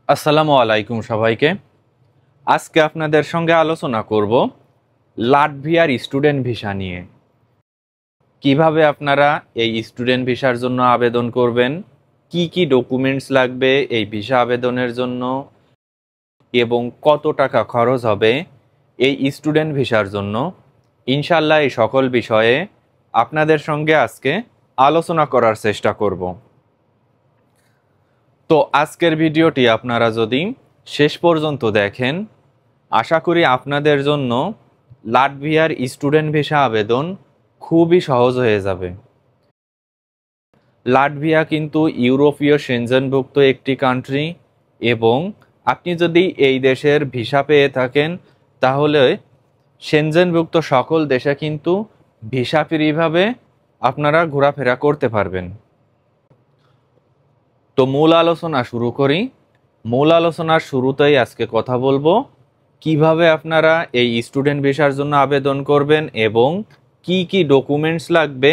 আসসালামু আলাইকুম সবাইকে। আজকে আপনাদের সঙ্গে আলোচনা করব লাটভিয়ার স্টুডেন্ট ভিসা নিয়ে। কিভাবে আপনারা এই স্টুডেন্ট ভিসার জন্য আবেদন করবেন, কি কি ডকুমেন্টস লাগবে এই ভিসা আবেদনের জন্য এবং কত টাকা খরচ হবে এই স্টুডেন্ট ভিসার জন্য, ইনশাল্লাহ এই সকল বিষয়ে আপনাদের সঙ্গে আজকে আলোচনা করার চেষ্টা করব। তো আজকের ভিডিওটি আপনারা যদি শেষ পর্যন্ত দেখেন, আশা করি আপনাদের জন্য লাটভিয়ার স্টুডেন্ট ভিসা আবেদন খুবই সহজ হয়ে যাবে। লাটভিয়া কিন্তু ইউরোপীয় সেনজেনভুক্ত একটি কান্ট্রি এবং আপনি যদি এই দেশের ভিসা পেয়ে থাকেন তাহলে সেনজেনভুক্ত সকল দেশে কিন্তু ভিসা ফ্রিভাবে আপনারা ঘোরাফেরা করতে পারবেন। তো মূল আলোচনা শুরু করি। মূল আলোচনার শুরুতেই আজকে কথা বলবো কিভাবে আপনারা এই স্টুডেন্ট ভিসার জন্য আবেদন করবেন এবং কি কি ডকুমেন্টস লাগবে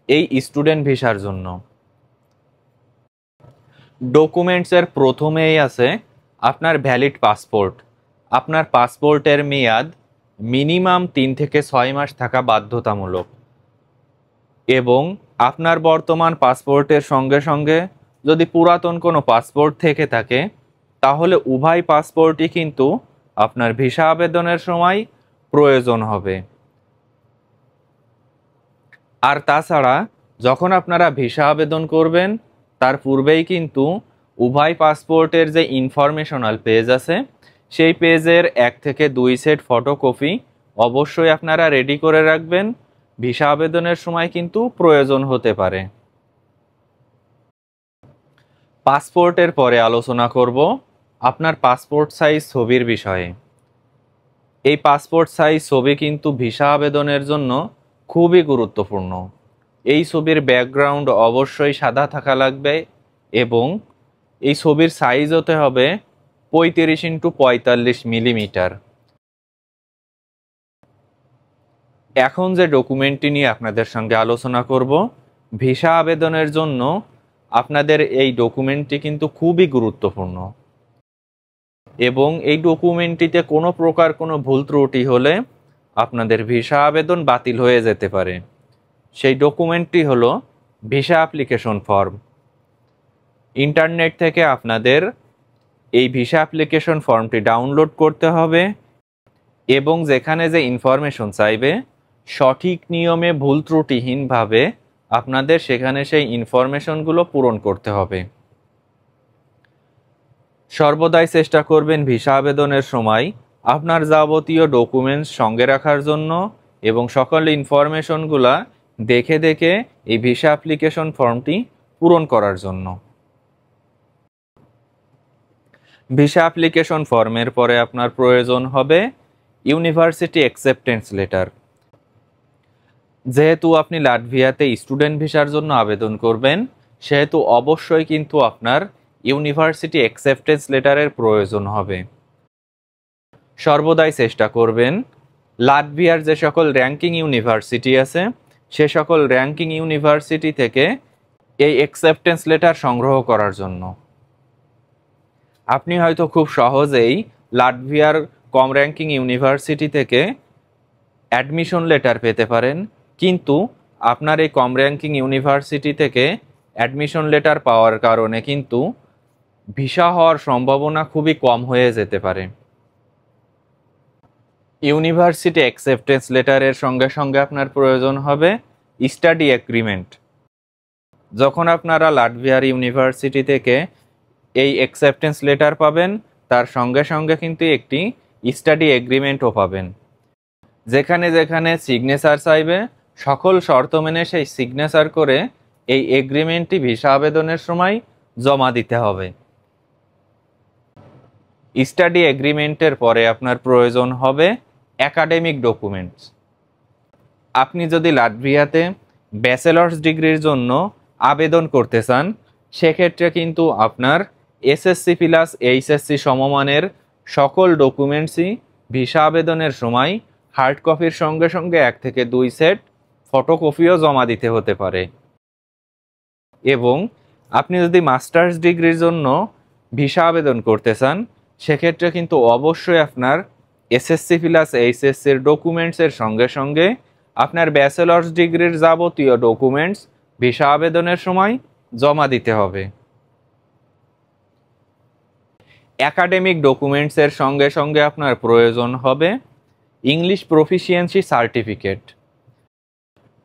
এই স্টুডেন্ট ভিসার জন্য। ডকুমেন্টসের প্রথমেই আছে আপনার ভ্যালিড পাসপোর্ট। আপনার পাসপোর্টের মেয়াদ মিনিমাম 3 থেকে 6 মাস থাকা বাধ্যতামূলক এবং আপনার বর্তমান পাসপোর্টের সঙ্গে সঙ্গে যদি পুরাতন কোনো পাসপোর্ট থেকে থাকে তাহলে উভয় পাসপোর্টই কিন্তু আপনার ভিসা আবেদনের সময় প্রয়োজন হবে। আর তাছাড়া যখন আপনারা ভিসা আবেদন করবেন তার পূর্বেই কিন্তু উভয় পাসপোর্টের যে ইনফরমেশনাল পেজ আছে সেই পেজের 1 থেকে 2 সেট ফটোকপি অবশ্যই আপনারা রেডি করে রাখবেন, ভিসা আবেদনের সময় কিন্তু প্রয়োজন হতে পারে। পাসপোর্টের পরে আলোচনা করব আপনার পাসপোর্ট সাইজ ছবির বিষয়ে। এই পাসপোর্ট সাইজ ছবি কিন্তু ভিসা আবেদনের জন্য খুবই গুরুত্বপূর্ণ। এই ছবির ব্যাকগ্রাউন্ড অবশ্যই সাদা থাকা লাগবে এবং এই ছবির সাইজ হতে হবে 35x45 মিলিমিটার। এখন যে ডকুমেন্টটি নিয়ে আপনাদের সঙ্গে আলোচনা করব, ভিসা আবেদনের জন্য আপনাদের এই ডকুমেন্টটি কিন্তু খুবই গুরুত্বপূর্ণ এবং এই ডকুমেন্টটিতে কোনো প্রকার কোনো ভুল ত্রুটি হলে আপনাদের ভিসা আবেদন বাতিল হয়ে যেতে পারে। সেই ডকুমেন্টটি হলো ভিসা অ্যাপ্লিকেশন ফর্ম। ইন্টারনেট থেকে আপনাদের এই ভিসা অ্যাপ্লিকেশন ফর্মটি ডাউনলোড করতে হবে এবং যেখানে যে ইনফরমেশন চাইবে সঠিক নিয়মে ভুল ত্রুটিহীনভাবে আপনাদের সেখানে সেই ইনফরমেশনগুলো পূরণ করতে হবে। সর্বদাই চেষ্টা করবেন ভিসা আবেদনের সময় আপনার যাবতীয় ডকুমেন্টস সঙ্গে রাখার জন্য এবং সকল ইনফরমেশনগুলা দেখে দেখে এই ভিসা অ্যাপ্লিকেশন ফর্মটি পূরণ করার জন্য। ভিসা অ্যাপ্লিকেশন ফর্মের পরে আপনার প্রয়োজন হবে ইউনিভার্সিটি অ্যাকসেপ্টেন্স লেটার। যেহেতু আপনি লাটভিয়াতে স্টুডেন্ট ভিসার জন্য আবেদন করবেন সেহেতু অবশ্যই কিন্তু আপনার ইউনিভার্সিটি অ্যাকসেপ্টেন্স লেটারের প্রয়োজন হবে। সর্বদাই চেষ্টা করবেন লাটভিয়ার যে সকল র্যাঙ্কিং ইউনিভার্সিটি আছে সে সকল র্যাঙ্কিং ইউনিভার্সিটি থেকে এই অ্যাকসেপ্টেন্স লেটার সংগ্রহ করার জন্য। আপনি হয়তো খুব সহজেই লাটভিয়ার কম র্যাঙ্কিং ইউনিভার্সিটি থেকে অ্যাডমিশন লেটার পেতে পারেন, কিন্তু আপনার এই কম র্যাঙ্কিং ইউনিভার্সিটি থেকে অ্যাডমিশন লেটার পাওয়ার কারণে কিন্তু ভিসা হওয়ার সম্ভাবনা খুবই কম হয়ে যেতে পারে। ইউনিভার্সিটি অ্যাকসেপ্টেন্স লেটারের সঙ্গে সঙ্গে আপনার প্রয়োজন হবে স্টাডি এগ্রিমেন্ট। যখন আপনারা লাটভিয়ার ইউনিভার্সিটি থেকে এই অ্যাকসেপ্টেন্স লেটার পাবেন তার সঙ্গে সঙ্গে কিন্তু একটি স্টাডি এগ্রিমেন্টও পাবেন, যেখানে যেখানে সিগনেচার চাইবে সকল শর্ত মেনে সেই সিগনেচার করে এই এগ্রিমেন্টটি ভিসা আবেদনের সময় জমা দিতে হবে। স্টাডি এগ্রিমেন্টের পরে আপনার প্রয়োজন হবে একাডেমিক ডকুমেন্টস। আপনি যদি লাটভিয়াতে ব্যাচেলার্স ডিগ্রির জন্য আবেদন করতে চান সেক্ষেত্রে কিন্তু আপনার এসএসসি প্লাস এইচএসসি সমমানের সকল ডকুমেন্টসই ভিসা আবেদনের সময় হার্ড কপির সঙ্গে সঙ্গে 1 থেকে 2 সেট ফটোকপিও জমা দিতে হতে পারে। এবং আপনি যদি মাস্টার্স ডিগ্রির জন্য ভিসা আবেদন করতে চান, সেক্ষেত্রে কিন্তু অবশ্যই আপনার এসএসসি প্লাস এইচএসসির ডকুমেন্টসের সঙ্গে সঙ্গে আপনার ব্যাচেলর্স ডিগ্রির যাবতীয় ডকুমেন্টস ভিসা আবেদনের সময় জমা দিতে হবে। একাডেমিক ডকুমেন্টসের সঙ্গে সঙ্গে আপনার প্রয়োজন হবে ইংলিশ প্রফিসিয়েন্সি সার্টিফিকেট।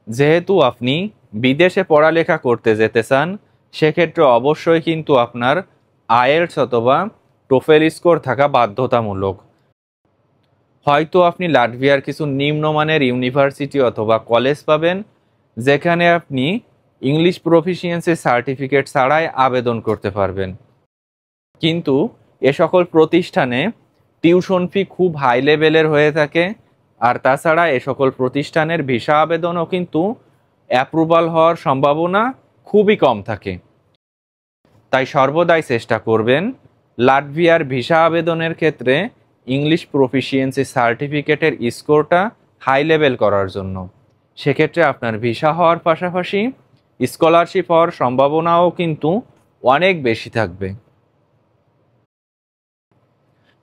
যেহেতু আপনি বিদেশে পড়ালেখা করতে যেতে চান, সেক্ষেত্রে অবশ্যই কিন্তু আপনার আইএলটিএস অথবা টোফেল স্কোর থাকা বাধ্যতামূলক। হয়তো আপনি লাটভিয়ার কিছু নিম্নমানের ইউনিভার্সিটি অথবা কলেজ পাবেন, যেখানে আপনি ইংলিশ প্রফিসিয়েন্সি সার্টিফিকেট ছাড়াই আবেদন করতে পারবেন। কিন্তু এ সকল প্রতিষ্ঠানে টিউশন ফি খুব হাই লেভেলের হয়ে থাকে, আর তাছাড়া এ সকল প্রতিষ্ঠানের ভিসা আবেদনও কিন্তু অ্যাপ্রুভাল হওয়ার সম্ভাবনা খুবই কম থাকে। তাই সর্বদাই চেষ্টা করবেন লাটভিয়ার ভিসা আবেদনের ক্ষেত্রে ইংলিশ প্রফিসিয়েন্সি সার্টিফিকেটের স্কোরটা হাই লেভেল করার জন্য। সেক্ষেত্রে আপনার ভিসা হওয়ার পাশাপাশি স্কলারশিপ হওয়ার সম্ভাবনাও কিন্তু অনেক বেশি থাকবে।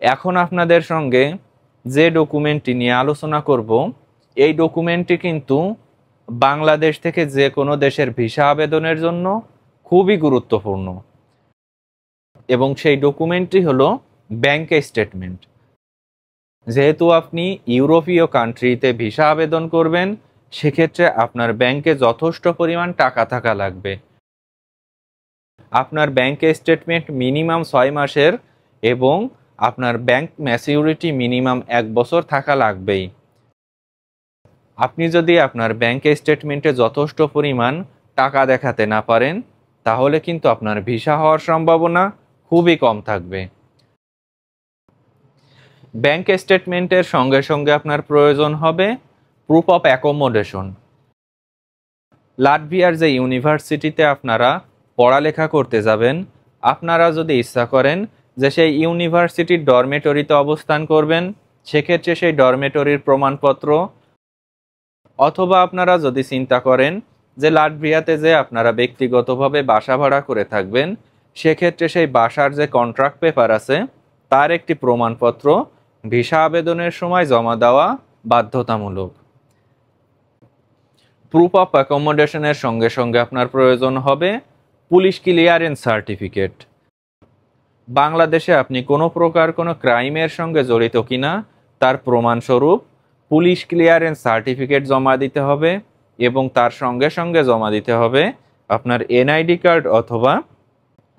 এখন আপনাদের সঙ্গে যে ডকুমেন্টটি নিয়ে আলোচনা করব, এই ডকুমেন্টটি কিন্তু বাংলাদেশ থেকে যে কোনো দেশের ভিসা আবেদনের জন্য খুবই গুরুত্বপূর্ণ, এবং সেই ডকুমেন্টটি হলো ব্যাংক স্টেটমেন্ট। যেহেতু আপনি ইউরোপীয় কান্ট্রিতে ভিসা আবেদন করবেন, সেক্ষেত্রে আপনার ব্যাংকে যথেষ্ট পরিমাণ টাকা থাকা লাগবে। আপনার ব্যাংক স্টেটমেন্ট মিনিমাম 6 মাসের এবং আপনার ব্যাংক ম্যাচিউরিটি মিনিমাম 1 বছর থাকা লাগবেই। আপনি যদি আপনার ব্যাংক স্টেটমেন্টে যথেষ্ট পরিমাণ টাকা দেখাতে না পারেন, তাহলে কিন্তু আপনার ভিসা হওয়ার সম্ভাবনা খুবই কম থাকবে। ব্যাংক স্টেটমেন্টের সঙ্গে সঙ্গে আপনার প্রয়োজন হবে প্রুফ অফ অ্যাকোমোডেশন। লাটভিয়ার যে ইউনিভার্সিটিতে আপনারা পড়ালেখা করতে যাবেন, আপনারা যদি ইচ্ছা করেন যে সেই ইউনিভার্সিটির ডরমেটরিতে অবস্থান করবেন, সেক্ষেত্রে সেই ডরমেটরির প্রমাণপত্র, অথবা আপনারা যদি চিন্তা করেন যে লাটভিয়াতে যে আপনারা ব্যক্তিগতভাবে বাসা ভাড়া করে থাকবেন, সেক্ষেত্রে সেই বাসার যে কন্ট্রাক্ট পেপার আছে তার একটি প্রমাণপত্র ভিসা আবেদনের সময় জমা দেওয়া বাধ্যতামূলক। প্রুফ অফ অ্যাকোমোডেশনের সঙ্গে সঙ্গে আপনার প্রয়োজন হবে পুলিশ ক্লিয়ারেন্স সার্টিফিকেট। বাংলাদেশে আপনি কোনো প্রকার কোনো ক্রাইমের সঙ্গে জড়িত কিনা তার প্রমাণস্বরূপ পুলিশ ক্লিয়ারেন্স সার্টিফিকেট জমা দিতে হবে, এবং তার সঙ্গে সঙ্গে জমা দিতে হবে আপনার এনআইডি কার্ড অথবা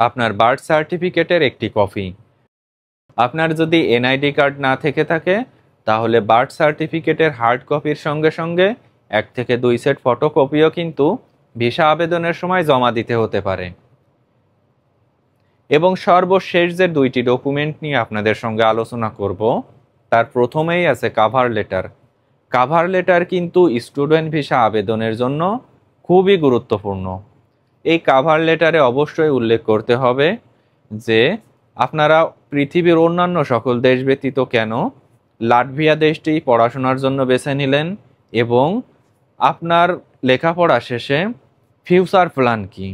আপনার বার্থ সার্টিফিকেটের একটি কপি। আপনার যদি এনআইডি কার্ড না থেকে থাকে, তাহলে বার্থ সার্টিফিকেটের হার্ড কপির সঙ্গে সঙ্গে 1 থেকে 2 সেট ফটোকপিও কিন্তু ভিসা আবেদনের সময় জমা দিতে হতে পারে। এবং সর্বশেষ যে 2টি ডকুমেন্ট নিয়ে আপনাদের সঙ্গে আলোচনা করব, তার প্রথমেই আছে কাভার লেটার। কাভার লেটার কিন্তু স্টুডেন্ট ভিসা আবেদনের জন্য খুবই গুরুত্বপূর্ণ। এই কাভার লেটারে অবশ্যই উল্লেখ করতে হবে যে আপনারা পৃথিবীর অন্যান্য সকল দেশ ব্যতীত কেন লাটভিয়া দেশটি পড়াশোনার জন্য বেছে নিলেন, এবং আপনার লেখাপড়া শেষে ফিউচার প্ল্যান কি।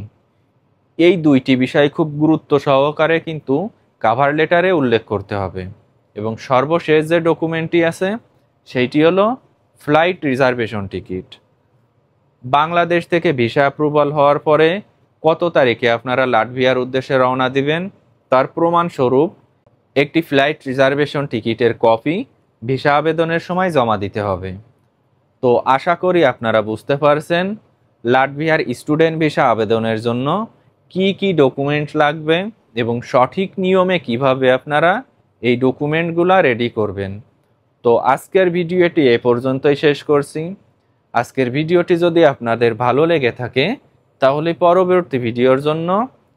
এই 2টি বিষয় খুব গুরুত্ব সহকারে কিন্তু কাভার লেটারে উল্লেখ করতে হবে। এবং সর্বশেষ যে ডকুমেন্টটি আছে সেইটি হলো ফ্লাইট রিজার্ভেশন টিকিট। বাংলাদেশ থেকে ভিসা অ্যাপ্রুভাল হওয়ার পরে কত তারিখে আপনারা লাটভিয়ার উদ্দেশ্যে রওনা দিবেন তার প্রমাণস্বরূপ একটি ফ্লাইট রিজার্ভেশন টিকিটের কপি ভিসা আবেদনের সময় জমা দিতে হবে। তো আশা করি আপনারা বুঝতে পারছেন লাটভিয়ার স্টুডেন্ট ভিসা আবেদনের জন্য কি কি ডকুমেন্ট লাগবে এবং সঠিক নিয়মে কিভাবে আপনারা এই ডকুমেন্টগুলো রেডি করবেন। তো আজকের ভিডিওটি এ পর্যন্তই শেষ করছি। আজকের ভিডিওটি যদি আপনাদের ভালো লেগে থাকে, তাহলে পরবর্তী ভিডিওর জন্য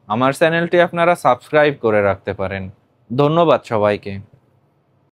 আমার চ্যানেলটি আপনারা সাবস্ক্রাইব করে রাখতে পারেন। ধন্যবাদ সবাইকে।